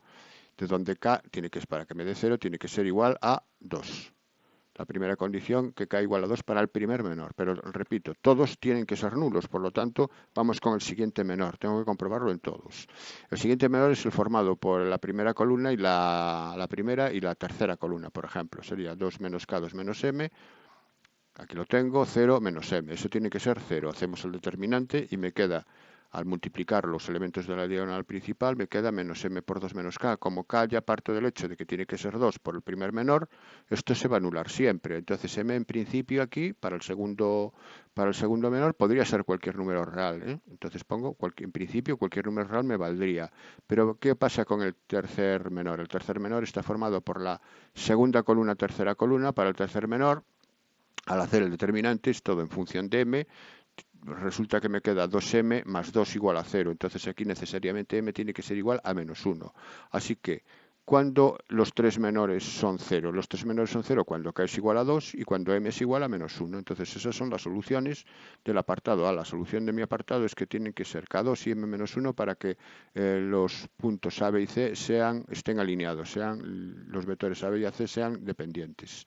de donde K tiene que, para que me dé 0, tiene que ser igual a 2. La primera condición, que K igual a 2 para el primer menor. Pero repito, todos tienen que ser nulos, por lo tanto, vamos con el siguiente menor. Tengo que comprobarlo en todos. El siguiente menor es el formado por la primera columna y la primera y la tercera columna, por ejemplo. Sería 2 menos K, 2 menos M. Aquí lo tengo, 0 menos M. Eso tiene que ser 0. Hacemos el determinante y me queda, al multiplicar los elementos de la diagonal principal, me queda menos M por 2 menos K. Como K ya parto del hecho de que tiene que ser 2 por el primer menor, esto se va a anular siempre. Entonces M en principio aquí, para el segundo menor, podría ser cualquier número real, ¿eh? Entonces pongo, en principio, cualquier número real me valdría. Pero ¿qué pasa con el tercer menor? El tercer menor está formado por la segunda columna, tercera columna. Para el tercer menor, al hacer el determinante, es todo en función de M, resulta que me queda 2M más 2 igual a 0. Entonces aquí necesariamente M tiene que ser igual a menos 1. Así que, ¿cuándo los tres menores son 0? Los tres menores son 0 cuando K es igual a 2 y cuando M es igual a menos 1. Entonces esas son las soluciones del apartado A. La solución de mi apartado es que tienen que ser K2 y M menos 1 para que los puntos A, B y C estén alineados, los vectores A, B y C sean dependientes.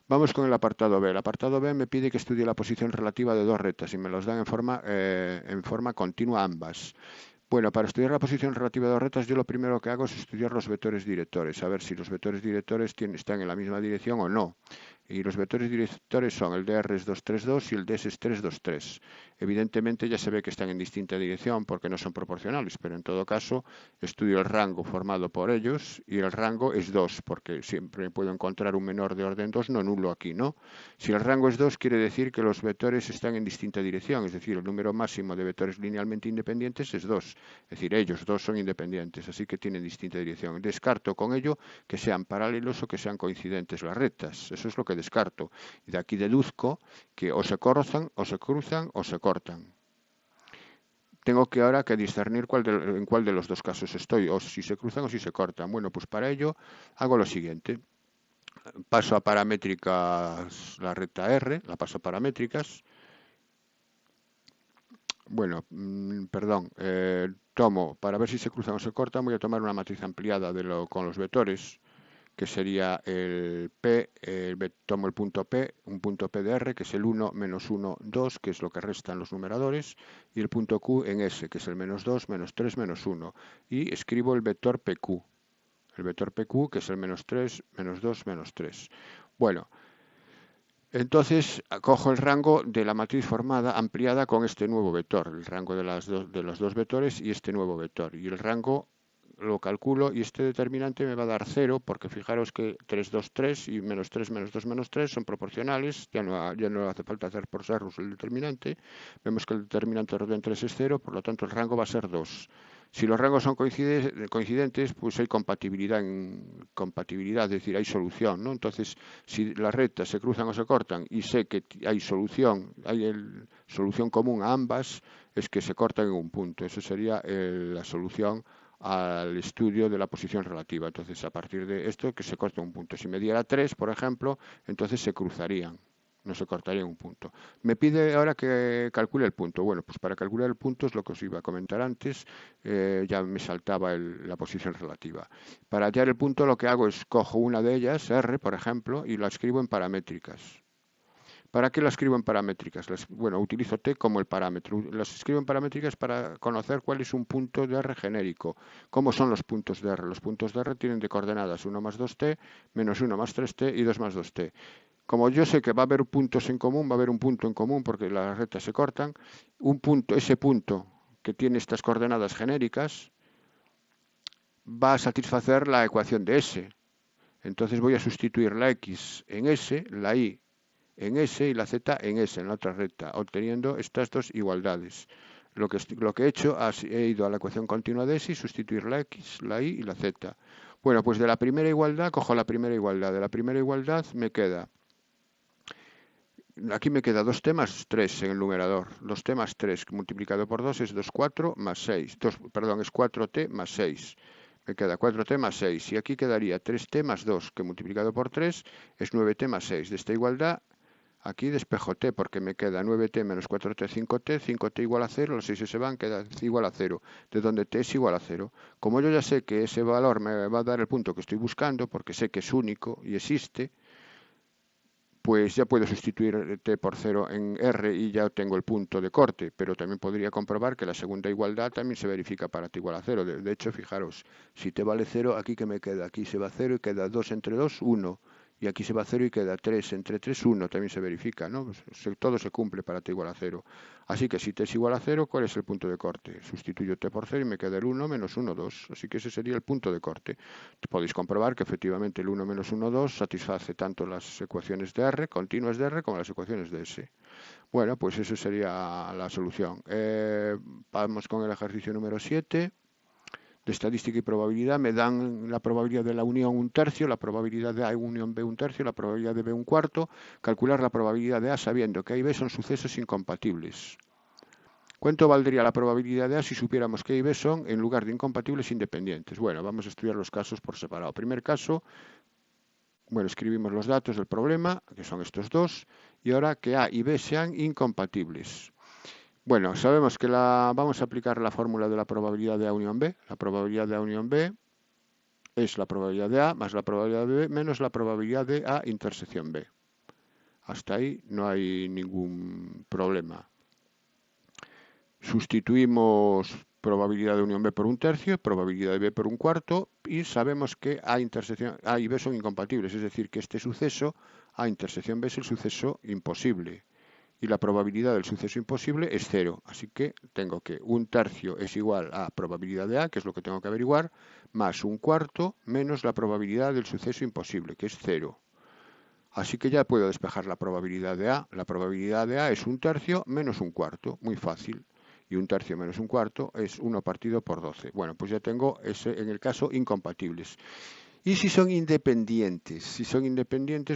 Vamos con el apartado B. El apartado B me pide que estudie la posición relativa de dos rectas y me los dan en forma continua ambas. Bueno, para estudiar la posición relativa de dos rectas, yo lo primero que hago es estudiar los vectores directores, a ver si los vectores directores están en la misma dirección o no. Y los vectores directores son el dr es 232 y el ds es 323. Evidentemente ya se ve que están en distinta dirección porque no son proporcionales, pero en todo caso estudio el rango formado por ellos y el rango es 2, porque siempre puedo encontrar un menor de orden 2 no nulo aquí, ¿no? Si el rango es 2 quiere decir que los vectores están en distinta dirección, es decir, el número máximo de vectores linealmente independientes es 2. Es decir, ellos dos son independientes, así que tienen distinta dirección. Descarto con ello que sean paralelos o que sean coincidentes las rectas. Eso es lo que descarto. Y de aquí deduzco que o se cruzan, o se cortan. Tengo que ahora que discernir en cuál de los dos casos estoy, o si se cruzan o si se cortan. Bueno, pues para ello hago lo siguiente. Paso a paramétricas la recta R, la paso a paramétricas. Bueno, perdón, tomo, para ver si se cruzan o se cortan, voy a tomar una matriz ampliada con los vectores, que sería el P, tomo el punto P, un punto P de R, que es el 1, menos 1, 2, que es lo que restan los numeradores, y el punto Q en S, que es el menos 2, menos 3, menos 1, y escribo el vector PQ, que es el menos 3, menos 2, menos 3. Bueno, entonces cojo el rango de la matriz formada ampliada con este nuevo vector, el rango de los dos vectores y este nuevo vector. Y el rango lo calculo y este determinante me va a dar 0 porque fijaros que 3, 2, 3 y menos 3, menos 2, menos 3 son proporcionales, ya no hace falta hacer por serrus el determinante. Vemos que el determinante de orden 3 es 0, por lo tanto el rango va a ser 2. Si los rangos son coincidentes, pues hay compatibilidad, es decir, hay solución, ¿no? Entonces, si las rectas se cruzan o se cortan y sé que hay solución común a ambas, es que se cortan en un punto. Eso sería la solución al estudio de la posición relativa. Entonces, a partir de esto, que se corta un punto. Si me diera 3, por ejemplo, entonces se cruzarían. No se cortaría en un punto. Me pide ahora que calcule el punto. Bueno, pues para calcular el punto es lo que os iba a comentar antes. Ya me saltaba la posición relativa. Para hallar el punto lo que hago es cojo una de ellas, R, por ejemplo, y la escribo en paramétricas. ¿Para qué la escribo en paramétricas? Bueno, utilizo T como el parámetro. Las escribo en paramétricas para conocer cuál es un punto de R genérico. ¿Cómo son los puntos de R? Los puntos de R tienen de coordenadas 1 más 2T, menos 1 más 3T y 2 más 2T. Como yo sé que va a haber puntos en común, va a haber un punto en común porque las rectas se cortan, ese punto que tiene estas coordenadas genéricas va a satisfacer la ecuación de S. Entonces voy a sustituir la X en S, la Y en S y la Z en S, en la otra recta, obteniendo estas dos igualdades. Lo que he hecho, he ido a la ecuación continua de S y sustituir la X, la Y y la Z. Bueno, pues de la primera igualdad cojo la primera igualdad. De la primera igualdad me queda Aquí me queda 2t más 3 en el numerador. 2t más 3 multiplicado por 2 es 2, 4 más 6. Perdón, es 4t más 6. Me queda 4t más 6. Y aquí quedaría 3t más 2, que multiplicado por 3 es 9t más 6. De esta igualdad, aquí despejo t, porque me queda 9t menos 4t, 5t. 5t igual a 0, los 6 se van, queda igual a 0. De donde t es igual a 0. Como yo ya sé que ese valor me va a dar el punto que estoy buscando, porque sé que es único y existe, pues ya puedo sustituir t por 0 en r y ya tengo el punto de corte, pero también podría comprobar que la segunda igualdad también se verifica para t igual a 0. De hecho, fijaros, si t vale 0, aquí que me queda, aquí se va 0 y queda 2 entre 2, 1. Y aquí se va 0 y queda 3 entre 3, 1, también se verifica, ¿no? Todo se cumple para t igual a 0. Así que si t es igual a 0, ¿cuál es el punto de corte? Sustituyo t por 0 y me queda el 1 menos 1, 2. Así que ese sería el punto de corte. Podéis comprobar que efectivamente el 1 menos 1, 2 satisface tanto las ecuaciones de R, continuas de R, como las ecuaciones de S. Bueno, pues eso sería la solución. Vamos con el ejercicio número 7. De estadística y probabilidad me dan la probabilidad de la unión un tercio, la probabilidad de A unión B un tercio, la probabilidad de B un cuarto. Calcular la probabilidad de A sabiendo que A y B son sucesos incompatibles. ¿Cuánto valdría la probabilidad de A si supiéramos que A y B son, en lugar de incompatibles, independientes? Bueno, vamos a estudiar los casos por separado. Primer caso, bueno, escribimos los datos del problema, que son estos dos, y ahora que A y B sean incompatibles. Bueno, sabemos que vamos a aplicar la fórmula de la probabilidad de A unión B. La probabilidad de A unión B es la probabilidad de A más la probabilidad de B menos la probabilidad de A intersección B. Hasta ahí no hay ningún problema. Sustituimos probabilidad de unión B por un tercio, probabilidad de B por un cuarto, y sabemos que A y B son incompatibles, es decir, que este suceso, A intersección B, es el suceso imposible. Y la probabilidad del suceso imposible es 0. Así que tengo que un tercio es igual a probabilidad de A, que es lo que tengo que averiguar, más un cuarto menos la probabilidad del suceso imposible, que es 0. Así que ya puedo despejar la probabilidad de A. La probabilidad de A es un tercio menos un cuarto, muy fácil. Y un tercio menos un cuarto es 1 partido por 12. Bueno, pues ya tengo ese, en el caso, incompatibles. Y si son independientes,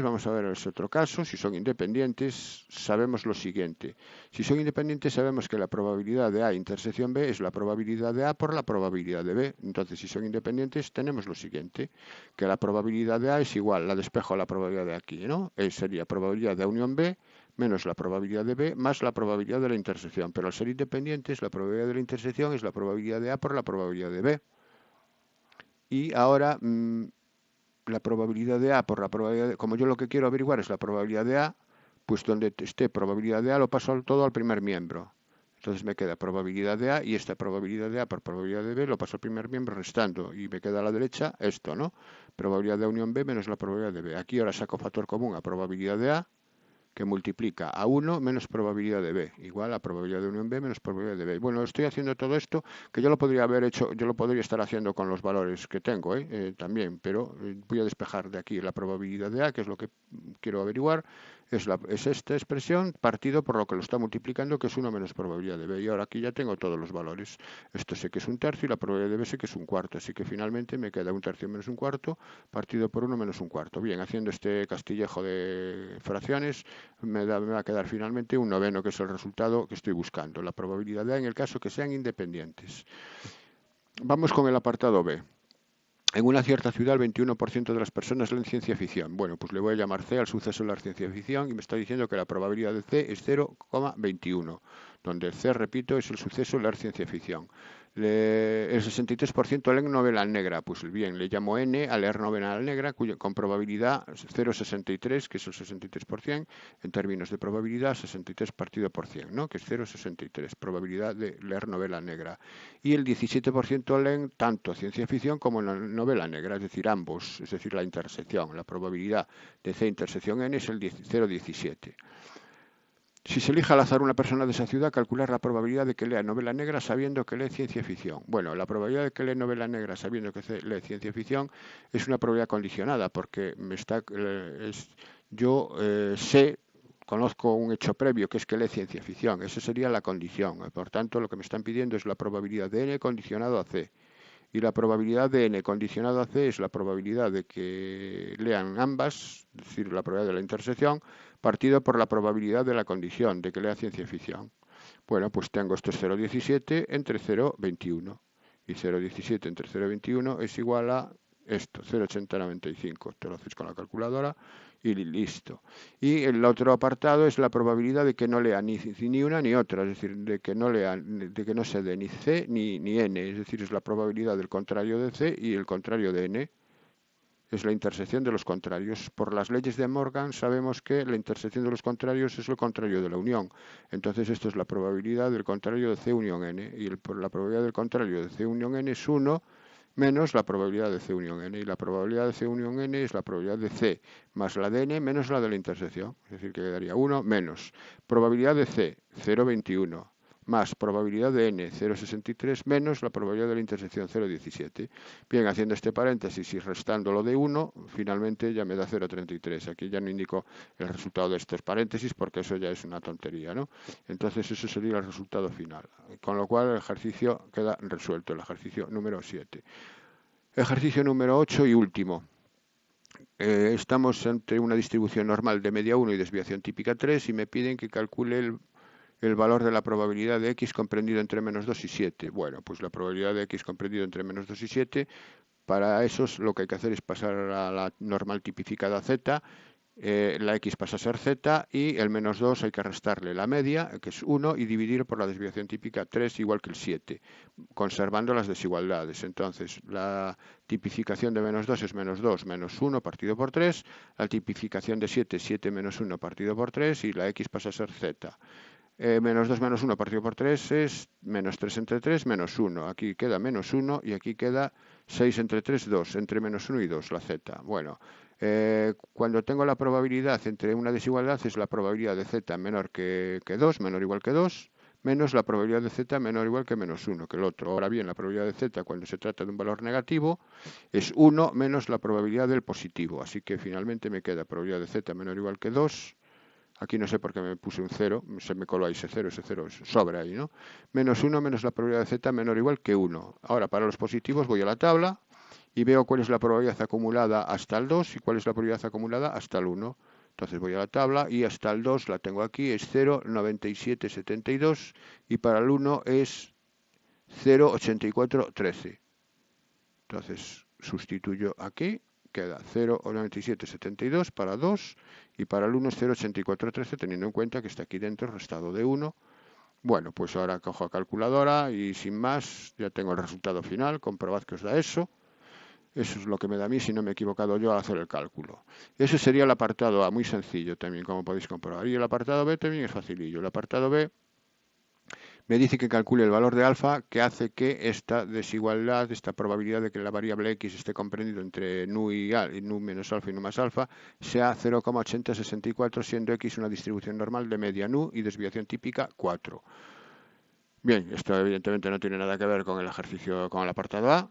vamos a ver ese otro caso. Si son independientes, sabemos lo siguiente. Si son independientes, sabemos que la probabilidad de A intersección B es la probabilidad de A por la probabilidad de B. Entonces, si son independientes, tenemos lo siguiente, que la probabilidad de A es igual, la despejo a la probabilidad de aquí, ¿no? Sería probabilidad de A unión B menos la probabilidad de B más la probabilidad de la intersección. Pero al ser independientes, la probabilidad de la intersección es la probabilidad de A por la probabilidad de B. Y ahora la probabilidad de A por la probabilidad de... Como yo lo que quiero averiguar es la probabilidad de A, pues donde esté probabilidad de A lo paso todo al primer miembro. Entonces me queda probabilidad de A y esta probabilidad de A por probabilidad de B lo paso al primer miembro restando. Y me queda a la derecha esto, ¿no? Probabilidad de unión B menos la probabilidad de B. Aquí ahora saco factor común a probabilidad de A, que multiplica a 1 menos probabilidad de B, igual a probabilidad de unión B menos probabilidad de B. Bueno, estoy haciendo todo esto, que yo lo podría haber hecho, yo lo podría estar haciendo con los valores que tengo también, pero voy a despejar de aquí la probabilidad de A, que es lo que quiero averiguar, es esta expresión partido por lo que lo está multiplicando, que es 1 menos probabilidad de B. Y ahora aquí ya tengo todos los valores. Esto sé que es un tercio y la probabilidad de B sé que es un cuarto, así que finalmente me queda un tercio menos un cuarto partido por 1 menos un cuarto. Bien, haciendo este castillejo de fracciones, me va a quedar finalmente un noveno, que es el resultado que estoy buscando, la probabilidad de A en el caso que sean independientes. Vamos con el apartado B. En una cierta ciudad el 21% de las personas leen ciencia ficción. Bueno, pues le voy a llamar C al suceso de la ciencia ficción y me está diciendo que la probabilidad de C es 0,21, donde el C, repito, es el suceso de la ciencia ficción. El 63% leen novela negra. Pues bien, le llamo N a leer novela negra con probabilidad 0,63, que es el 63%, en términos de probabilidad 63 partido por 100, ¿no? Que es 0,63, probabilidad de leer novela negra. Y el 17% leen tanto ciencia ficción como novela negra, es decir, ambos, es decir, la intersección. La probabilidad de C intersección N es el 0,17. Si se elige al azar una persona de esa ciudad, calcular la probabilidad de que lea novela negra sabiendo que lee ciencia ficción. Bueno, la probabilidad de que lee novela negra sabiendo que lee ciencia ficción es una probabilidad condicionada, porque yo sé, conozco un hecho previo, que es que lee ciencia ficción. Esa sería la condición. Por tanto, lo que me están pidiendo es la probabilidad de N condicionado a C. Y la probabilidad de n condicionado a c es la probabilidad de que lean ambas, es decir, la probabilidad de la intersección, partido por la probabilidad de la condición de que lea ciencia ficción. Bueno, pues tengo esto es 0,17 entre 0,21. Y 0,17 entre 0,21 es igual a esto, 0,8095. Esto lo haces con la calculadora y listo. Y el otro apartado es la probabilidad de que no lea ni una ni otra, es decir, de que no se dé ni C ni N, es decir, es la probabilidad del contrario de C y el contrario de N. Es la intersección de los contrarios. Por las leyes de Morgan sabemos que la intersección de los contrarios es lo contrario de la unión. Entonces esto es la probabilidad del contrario de C unión N. Y la probabilidad del contrario de C unión N es 1 menos la probabilidad de C unión N. Y la probabilidad de C unión N es la probabilidad de C más la de N menos la de la intersección. Es decir, que quedaría 1 menos probabilidad de C, 0,21 más probabilidad de n 0,63 menos la probabilidad de la intersección 0,17. Bien, haciendo este paréntesis y restando lo de 1, finalmente ya me da 0,33. Aquí ya no indico el resultado de estos paréntesis porque eso ya es una tontería, ¿no? Entonces eso sería el resultado final. Con lo cual el ejercicio queda resuelto, el ejercicio número 7. Ejercicio número 8 y último. Estamos entre una distribución normal de media 1 y desviación típica 3 y me piden que calcule el valor de la probabilidad de x comprendido entre menos 2 y 7. Bueno, pues la probabilidad de x comprendido entre menos 2 y 7, para eso lo que hay que hacer es pasar a la normal tipificada z, la x pasa a ser z y el menos 2 hay que restarle la media, que es 1, y dividir por la desviación típica 3 igual que el 7, conservando las desigualdades. Entonces, la tipificación de menos 2 es menos 2 menos 1 partido por 3, la tipificación de 7 es 7 menos 1 partido por 3 y la x pasa a ser z. Menos 2 menos 1 partido por 3 es menos 3 entre 3 menos 1. Aquí queda menos 1 y aquí queda 6 entre 3, 2. Entre menos 1 y 2, la z. Bueno, cuando tengo la probabilidad entre una desigualdad es la probabilidad de z menor que 2, menor o igual que 2, menos la probabilidad de z menor o igual que menos 1, que el otro. Ahora bien, la probabilidad de z cuando se trata de un valor negativo es 1 menos la probabilidad del positivo. Así que finalmente me queda probabilidad de z menor o igual que 2. Aquí no sé por qué me puse un 0, se me coló ahí ese 0 sobra ahí, ¿no? Menos 1 menos la probabilidad de z menor o igual que 1. Ahora, para los positivos voy a la tabla y veo cuál es la probabilidad acumulada hasta el 2 y cuál es la probabilidad acumulada hasta el 1. Entonces voy a la tabla y hasta el 2 la tengo aquí, es 0,9772 y para el 1 es 0,8413. Entonces sustituyo aquí. Queda 0,9772 para 2 y para el 1 es 0,8413 teniendo en cuenta que está aquí dentro restado de 1. Bueno, pues ahora cojo la calculadora y sin más ya tengo el resultado final. Comprobad que os da eso. Eso es lo que me da a mí si no me he equivocado yo al hacer el cálculo. Ese sería el apartado A, muy sencillo también, como podéis comprobar. Y el apartado B también es facilillo. El apartado B me dice que calcule el valor de alfa que hace que esta desigualdad, esta probabilidad de que la variable x esté comprendido entre nu y nu menos alfa y nu más alfa, sea 0,8064, siendo x una distribución normal de media nu y desviación típica 4. Bien, esto evidentemente no tiene nada que ver con el ejercicio, con el apartado A,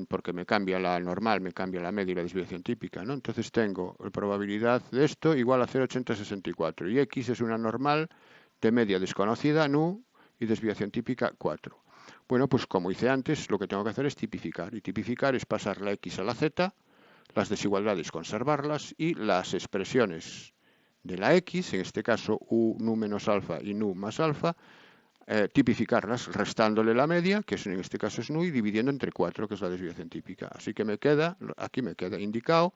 porque me cambia la normal, me cambia la media y la desviación típica, ¿no? Entonces tengo la probabilidad de esto igual a 0,8064 y x es una normal de media desconocida, nu, y desviación típica 4. Bueno, pues como hice antes, lo que tengo que hacer es tipificar. Y tipificar es pasar la x a la z, las desigualdades conservarlas y las expresiones de la x, en este caso u nu menos alfa y nu más alfa, tipificarlas restándole la media, que en este caso es nu, y dividiendo entre 4, que es la desviación típica. Así que aquí me queda indicado.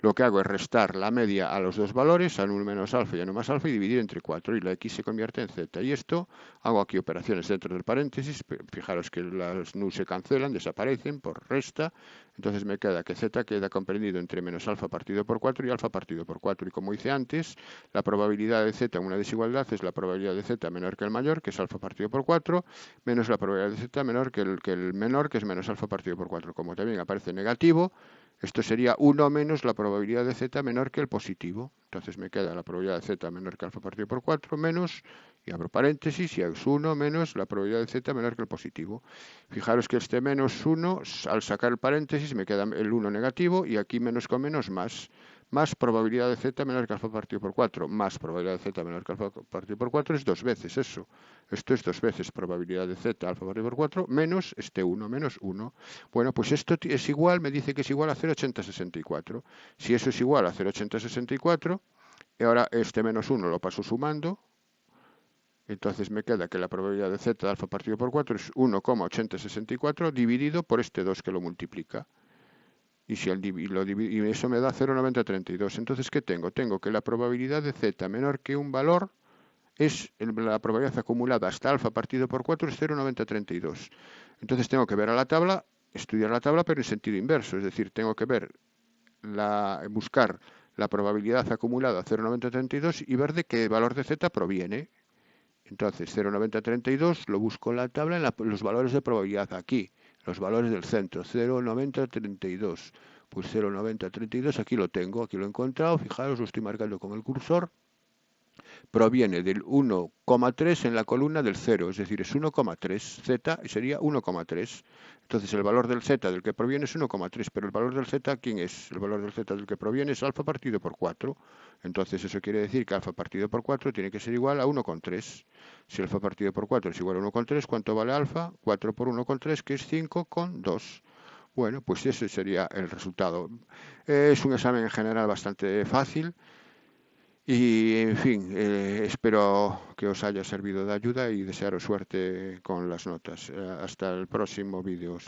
Lo que hago es restar la media a los dos valores, a nu menos alfa y a nu más alfa, y dividir entre 4, y la x se convierte en z. Y esto, hago aquí operaciones dentro del paréntesis, fijaros que las nu se cancelan, desaparecen por resta, entonces me queda que z queda comprendido entre menos alfa partido por 4 y alfa partido por 4. Y como hice antes, la probabilidad de z en una desigualdad es la probabilidad de z menor que el mayor, que es alfa partido por 4, menos la probabilidad de z menor que el menor, que es menos alfa partido por 4. Como también aparece negativo, esto sería 1 menos la probabilidad de z menor que el positivo. Entonces me queda la probabilidad de z menor que alfa partido por 4 menos, y abro paréntesis, y es 1 menos la probabilidad de z menor que el positivo. Fijaros que este menos 1, al sacar el paréntesis, me queda el 1 negativo, y aquí menos con menos más. más probabilidad de z menor que alfa partido por 4, más probabilidad de z menor que alfa partido por 4 es 2 veces eso. Esto es 2 veces probabilidad de z alfa partido por 4 menos este 1, menos 1. Bueno, pues esto es igual, me dice que es igual a 0,8064. Si eso es igual a 0,8064, y ahora este menos 1 lo paso sumando, entonces me queda que la probabilidad de z de alfa partido por 4 es 1,8064 dividido por este 2 que lo multiplica. Y, si y eso me da 0,9032. Entonces, ¿qué tengo? Tengo que la probabilidad de z menor que un valor es la probabilidad acumulada hasta alfa partido por 4 es 0,9032. Entonces tengo que ver a la tabla, estudiar la tabla, pero en sentido inverso. Es decir, tengo que ver buscar la probabilidad acumulada 0,9032 y ver de qué valor de z proviene. Entonces 0,9032 lo busco en la tabla en los valores de probabilidad aquí, los valores del centro, 0,9032. Pues 0,9032 aquí lo tengo, aquí lo he encontrado, fijaros, lo estoy marcando con el cursor. Proviene del 1,3 en la columna del 0, es decir, es 1,3, z sería 1,3. Entonces el valor del z del que proviene es 1,3, pero el valor del z, ¿quién es? El valor del z del que proviene es alfa partido por 4. Entonces eso quiere decir que alfa partido por 4 tiene que ser igual a 1,3. Si alfa partido por 4 es igual a 1,3, ¿cuánto vale alfa? 4 por 1,3, que es 5,2. Bueno, pues ese sería el resultado. Es un examen en general bastante fácil. Y en fin, espero que os haya servido de ayuda y desearos suerte con las notas. Hasta el próximo vídeo.